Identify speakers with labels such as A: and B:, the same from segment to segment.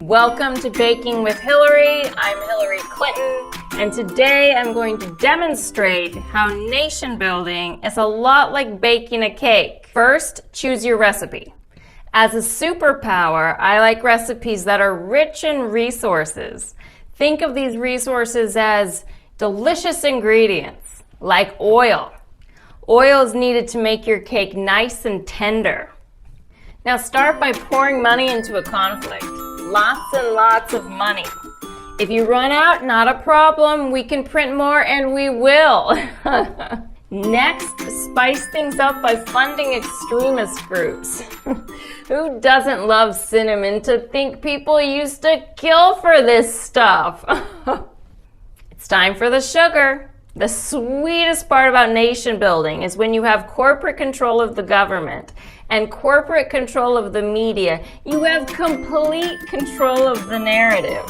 A: Welcome to Baking with Hillary. I'm Hillary Clinton, and today I'm going to demonstrate how nation building is a lot like baking a cake. First, choose your recipe. As a superpower, I like recipes that are rich in resources. Think of these resources as delicious ingredients, like oil. Oil is needed to make your cake nice and tender. Now start by pouring money into a conflict. Lots and lots of money. If you run out, not a problem. We can print more and we will. Next, spice things up by funding extremist groups. Who doesn't love cinnamon? To think people used to kill for this stuff. It's time for the sugar. The sweetest part about nation building is when you have corporate control of the government and corporate control of the media. You have complete control of the narrative.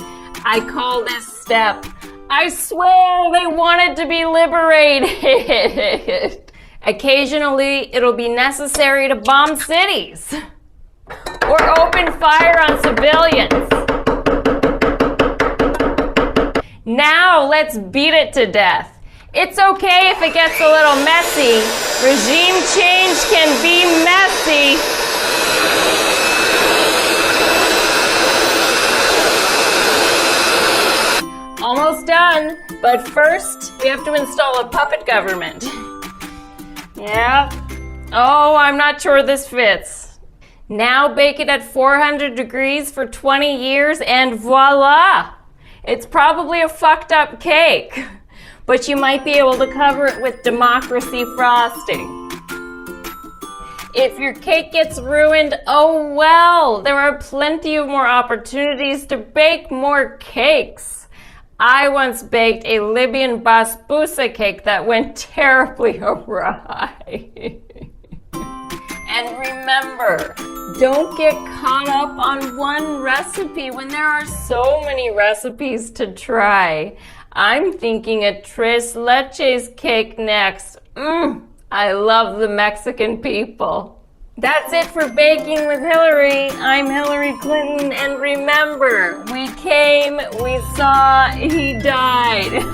A: I call this step, I swear they wanted to be liberated. Occasionally, it'll be necessary to bomb cities or open fire on civilians. Now let's beat it to death. It's okay if it gets a little messy. Regime change can be messy. Almost done, but first we have to install a puppet government. Yeah. Oh, I'm not sure this fits. Now bake it at 400 degrees for 20 years and voila! It's probably a fucked up cake. But you might be able to cover it with democracy frosting. If your cake gets ruined, oh well, there are plenty of more opportunities to bake more cakes. I once baked a Libyan basbousa cake that went terribly awry. And remember, don't get caught up on one recipe when there are so many recipes to try. I'm thinking a tres leches cake next. I love the Mexican people. That's it for Baking with Hillary. I'm Hillary Clinton, and remember, we came, we saw, he died.